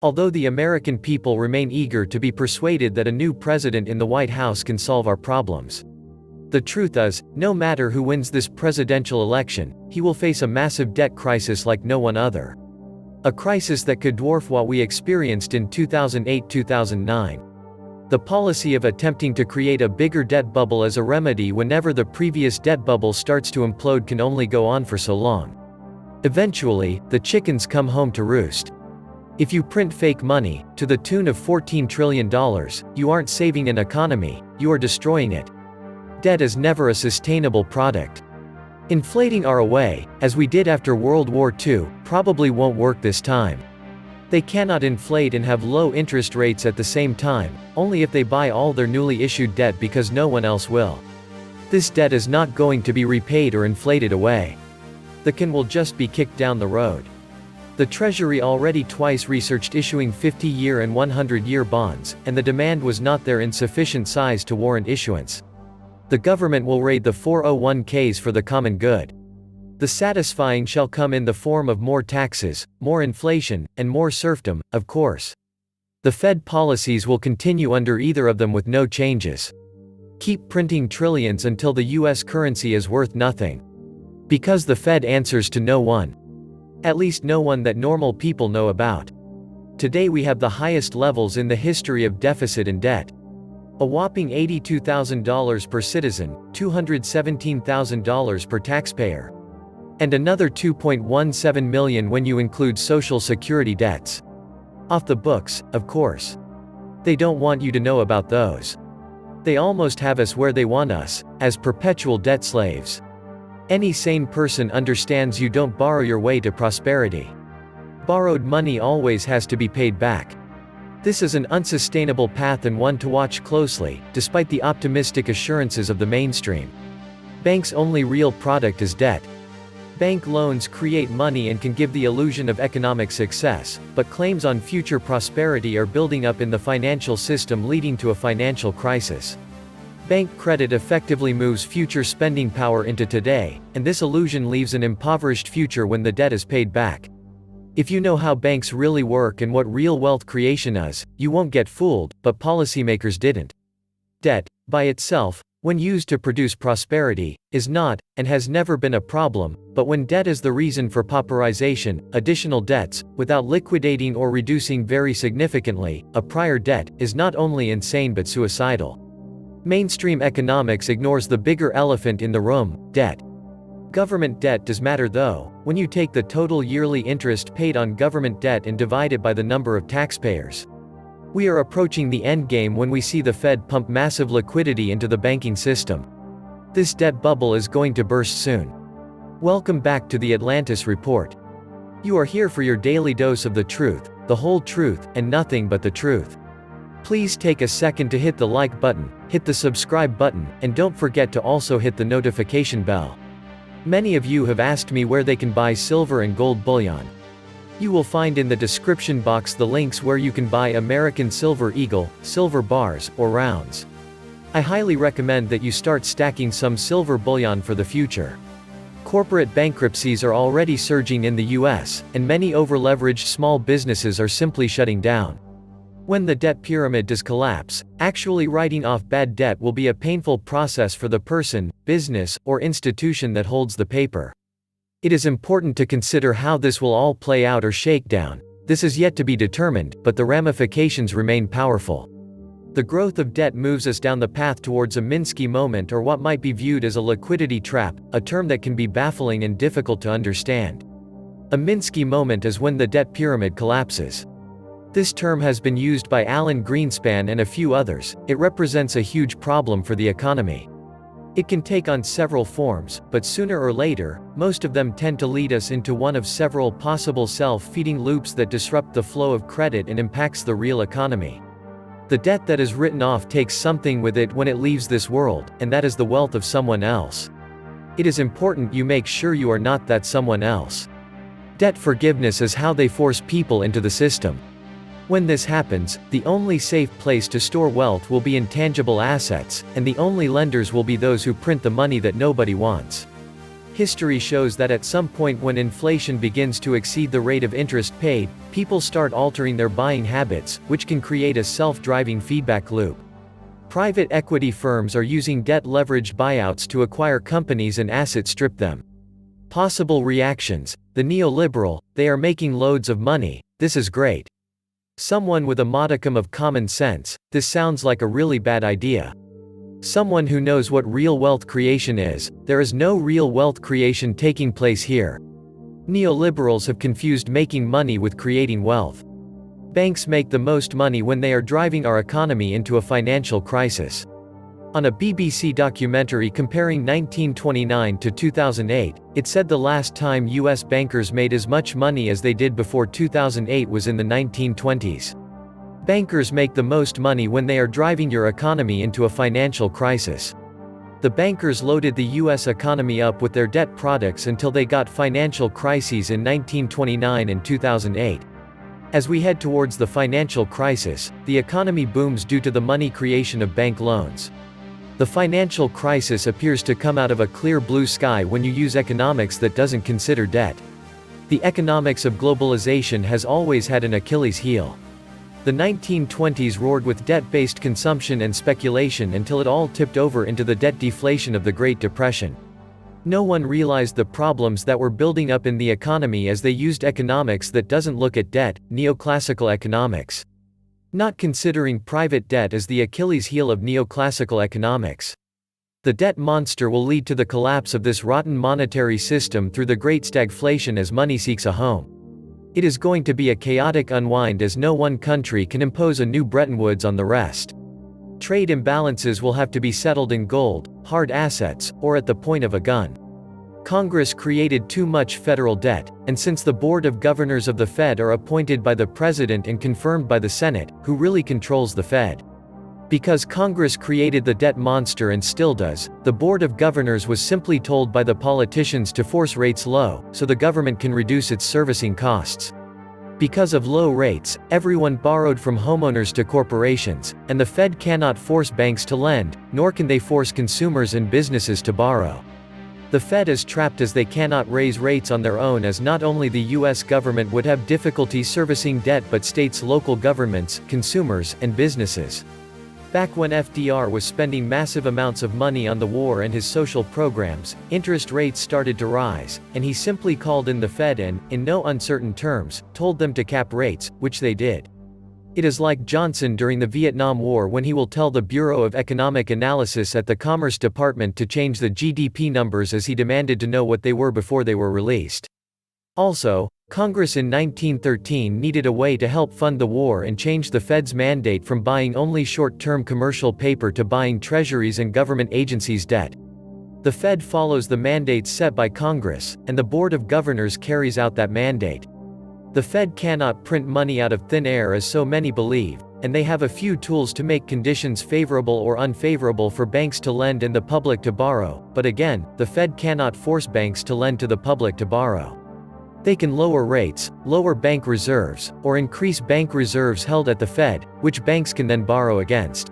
Although the American people remain eager to be persuaded that a new president in the White House can solve our problems. The truth is, no matter who wins this presidential election, he will face a massive debt crisis like no one other. A crisis that could dwarf what we experienced in 2008-2009. The policy of attempting to create a bigger debt bubble as a remedy whenever the previous debt bubble starts to implode can only go on for so long. Eventually, the chickens come home to roost. If you print fake money, to the tune of $14 trillion, you aren't saving an economy, you are destroying it. Debt is never a sustainable product. Inflating ROA, as we did after World War II, probably won't work this time. They cannot inflate and have low interest rates at the same time, only if they buy all their newly issued debt because no one else will. This debt is not going to be repaid or inflated away. The can will just be kicked down the road. The Treasury already twice researched issuing 50-year and 100-year bonds, and the demand was not there in sufficient size to warrant issuance. The government will raid the 401ks for the common good. The satisfying shall come in the form of more taxes, more inflation, and more serfdom, of course. The Fed policies will continue under either of them with no changes. Keep printing trillions until the US currency is worth nothing. Because the Fed answers to no one. At least no one that normal people know about. Today we have the highest levels in the history of deficit and debt. A whopping $82,000 per citizen, $217,000 per taxpayer. And another $2.17 million when you include Social Security debts. Off the books, of course. They don't want you to know about those. They almost have us where they want us, as perpetual debt slaves. Any sane person understands you don't borrow your way to prosperity. Borrowed money always has to be paid back. This is an unsustainable path and one to watch closely, despite the optimistic assurances of the mainstream. Banks' only real product is debt. Bank loans create money and can give the illusion of economic success, but claims on future prosperity are building up in the financial system, leading to a financial crisis. Bank credit effectively moves future spending power into today, and this illusion leaves an impoverished future when the debt is paid back. If you know how banks really work and what real wealth creation is, you won't get fooled, but policymakers didn't. Debt, by itself, when used to produce prosperity, is not, and has never been a problem, but when debt is the reason for pauperization, additional debts, without liquidating or reducing very significantly, a prior debt, is not only insane but suicidal. Mainstream economics ignores the bigger elephant in the room, debt. Government debt does matter though, when you take the total yearly interest paid on government debt and divide it by the number of taxpayers. We are approaching the endgame when we see the Fed pump massive liquidity into the banking system. This debt bubble is going to burst soon. Welcome back to the Atlantis Report. You are here for your daily dose of the truth, the whole truth, and nothing but the truth. Please take a second to hit the like button, hit the subscribe button, and don't forget to also hit the notification bell. Many of you have asked me where they can buy silver and gold bullion. You will find in the description box the links where you can buy American Silver Eagle, silver bars, or rounds. I highly recommend that you start stacking some silver bullion for the future. Corporate bankruptcies are already surging in the US, and many over-leveraged small businesses are simply shutting down. When the debt pyramid does collapse, actually writing off bad debt will be a painful process for the person, business, or institution that holds the paper. It is important to consider how this will all play out or shake down. This is yet to be determined, but the ramifications remain powerful. The growth of debt moves us down the path towards a Minsky moment, or what might be viewed as a liquidity trap, a term that can be baffling and difficult to understand. A Minsky moment is when the debt pyramid collapses. This term has been used by Alan Greenspan and a few others. It represents a huge problem for the economy. It can take on several forms, but sooner or later, most of them tend to lead us into one of several possible self-feeding loops that disrupt the flow of credit and impacts the real economy. The debt that is written off takes something with it when it leaves this world, and that is the wealth of someone else. It is important you make sure you are not that someone else. Debt forgiveness is how they force people into the system. When this happens, the only safe place to store wealth will be intangible assets, and the only lenders will be those who print the money that nobody wants. History shows that at some point when inflation begins to exceed the rate of interest paid, people start altering their buying habits, which can create a self-driving feedback loop. Private equity firms are using debt-leveraged buyouts to acquire companies and asset strip them. Possible reactions: the neoliberal, they are making loads of money, this is great. Someone with a modicum of common sense, this sounds like a really bad idea. Someone who knows what real wealth creation is, there is no real wealth creation taking place here. Neoliberals have confused making money with creating wealth. Banks make the most money when they are driving our economy into a financial crisis. On a BBC documentary comparing 1929 to 2008, it said the last time US bankers made as much money as they did before 2008 was in the 1920s. Bankers make the most money when they are driving your economy into a financial crisis. The bankers loaded the US economy up with their debt products until they got financial crises in 1929 and 2008. As we head towards the financial crisis, the economy booms due to the money creation of bank loans. The financial crisis appears to come out of a clear blue sky when you use economics that doesn't consider debt. The economics of globalization has always had an Achilles heel. The 1920s roared with debt-based consumption and speculation until it all tipped over into the debt deflation of the Great Depression. No one realized the problems that were building up in the economy as they used economics that doesn't look at debt, neoclassical economics. Not considering private debt as the Achilles heel of neoclassical economics. The debt monster will lead to the collapse of this rotten monetary system through the great stagflation as money seeks a home. It is going to be a chaotic unwind as no one country can impose a new Bretton Woods on the rest. Trade imbalances will have to be settled in gold, hard assets, or at the point of a gun. Congress created too much federal debt, and since the Board of Governors of the Fed are appointed by the President and confirmed by the Senate, who really controls the Fed? Because Congress created the debt monster and still does, the Board of Governors was simply told by the politicians to force rates low, so the government can reduce its servicing costs. Because of low rates, everyone borrowed from homeowners to corporations, and the Fed cannot force banks to lend, nor can they force consumers and businesses to borrow. The Fed is trapped as they cannot raise rates on their own, as not only the US government would have difficulty servicing debt but states, local governments, consumers, and businesses. Back when FDR was spending massive amounts of money on the war and his social programs, interest rates started to rise, and he simply called in the Fed and, in no uncertain terms, told them to cap rates, which they did. It is like Johnson during the Vietnam War when he will tell the Bureau of Economic Analysis at the Commerce Department to change the GDP numbers as he demanded to know what they were before they were released. Also, Congress in 1913 needed a way to help fund the war and changed the Fed's mandate from buying only short-term commercial paper to buying treasuries and government agencies' debt. The Fed follows the mandates set by Congress, and the Board of Governors carries out that mandate. The Fed cannot print money out of thin air as so many believe, and they have a few tools to make conditions favorable or unfavorable for banks to lend and the public to borrow, but again, the Fed cannot force banks to lend to the public to borrow. They can lower rates, lower bank reserves, or increase bank reserves held at the Fed, which banks can then borrow against.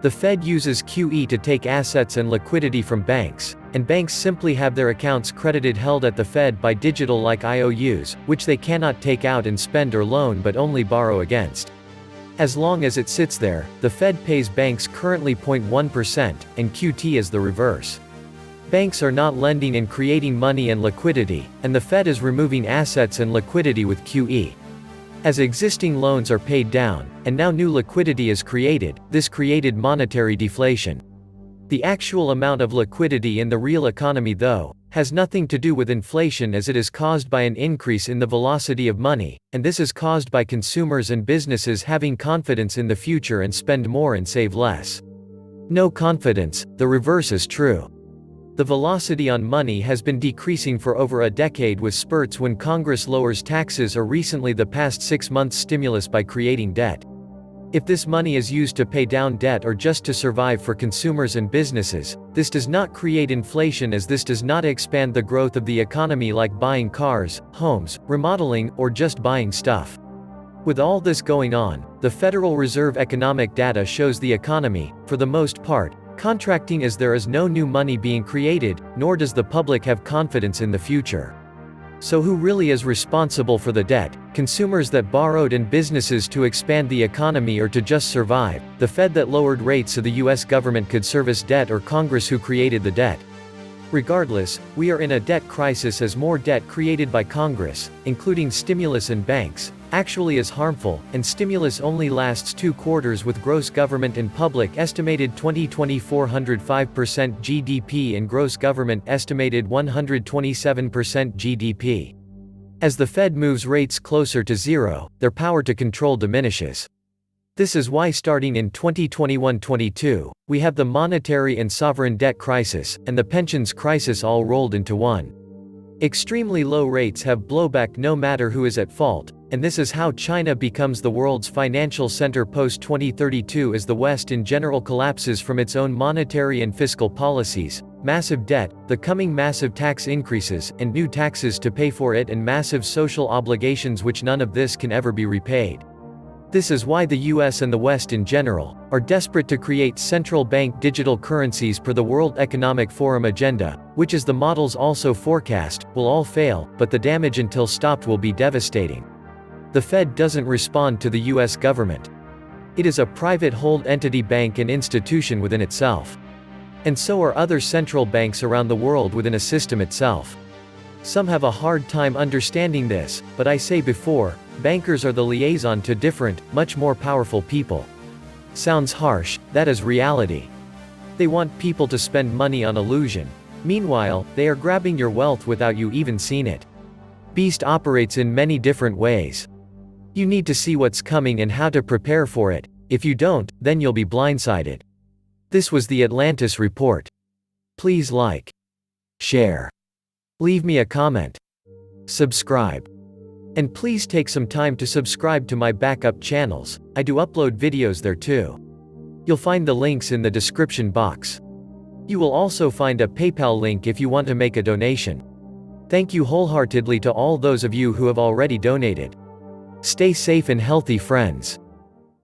The Fed uses QE to take assets and liquidity from banks, and banks simply have their accounts credited held at the Fed by digital-like IOUs, which they cannot take out and spend or loan but only borrow against. As long as it sits there, the Fed pays banks currently 0.1%, and QT is the reverse. Banks are not lending and creating money and liquidity, and the Fed is removing assets and liquidity with QE. As existing loans are paid down, and now new liquidity is created, this created monetary deflation. The actual amount of liquidity in the real economy, though, has nothing to do with inflation, as it is caused by an increase in the velocity of money, and this is caused by consumers and businesses having confidence in the future and spend more and save less. No confidence, the reverse is true. The velocity on money has been decreasing for over a decade, with spurts when Congress lowers taxes or recently the past 6 months stimulus by creating debt. If this money is used to pay down debt or just to survive for consumers and businesses, this does not create inflation, as this does not expand the growth of the economy like buying cars, homes, remodeling, or just buying stuff. With all this going on, the Federal Reserve economic data shows the economy, for the most part, contracting as there is no new money being created, nor does the public have confidence in the future. So who really is responsible for the debt? Consumers that borrowed and businesses to expand the economy or to just survive, the Fed that lowered rates so the US government could service debt, or Congress who created the debt? Regardless, we are in a debt crisis as more debt created by Congress, including stimulus and banks, actually is harmful, and stimulus only lasts 2 quarters with gross government and public estimated 2024 105% GDP and gross government estimated 127% GDP. As the Fed moves rates closer to zero, their power to control diminishes. This is why starting in 2021-22, we have the monetary and sovereign debt crisis, and the pensions crisis all rolled into one. Extremely low rates have blowback no matter who is at fault, and this is how China becomes the world's financial center post-2032 as the West in general collapses from its own monetary and fiscal policies, massive debt, the coming massive tax increases, and new taxes to pay for it, and massive social obligations which none of this can ever be repaid. This is why the US and the West in general are desperate to create central bank digital currencies per the World Economic Forum agenda, which as the models also forecast, will all fail, but the damage until stopped will be devastating. The Fed doesn't respond to the US government. It is a private hold entity, bank and institution within itself. And so are other central banks around the world within a system itself. Some have a hard time understanding this, but I say before, bankers are the liaison to different, much more powerful people. Sounds harsh, that is reality. They want people to spend money on illusion. Meanwhile, they are grabbing your wealth without you even seeing it. Beast operates in many different ways. You need to see what's coming and how to prepare for it. If you don't, then you'll be blindsided. This was the Atlantis Report. Please like, share, leave me a comment, subscribe. And please take some time to subscribe to my backup channels. I do upload videos there too. You'll find the links in the description box. You will also find a PayPal link if you want to make a donation. Thank you wholeheartedly to all those of you who have already donated. Stay safe and healthy, friends.